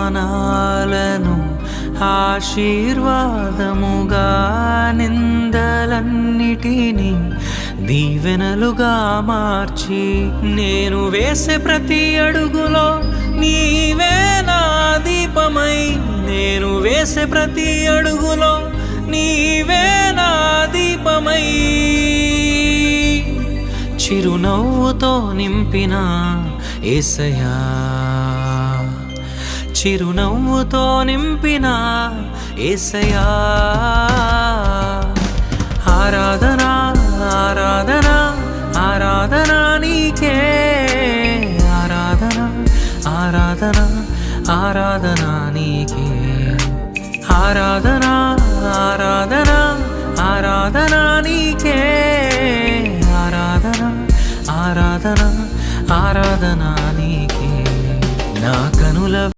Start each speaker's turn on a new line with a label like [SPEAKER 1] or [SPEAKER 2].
[SPEAKER 1] అవమానాలను ఆశీర్వాదముగా, నిందలన్నిటినీ దీవెనలుగా మార్చి, నేను వేసే ప్రతి అడుగులో నీవే నా దీపమై, నేను వేసే ప్రతి అడుగులో నీవే నా దీపమై, చిరునవ్వుతో నింపిన యేసయ్యా, చిరునవ్వుతో నింపిన యేసయ్యా. ఆరాధనా ఆరాధనా ఆరాధనా నీకే, ఆరాధనా ఆరాధనా ఆరాధనా నీకే, ఆరాధనా ఆరాధనా ఆరాధనా నీకే, ఆరాధనా ఆరాధనా ఆరాధనా నీకే. నా కనుల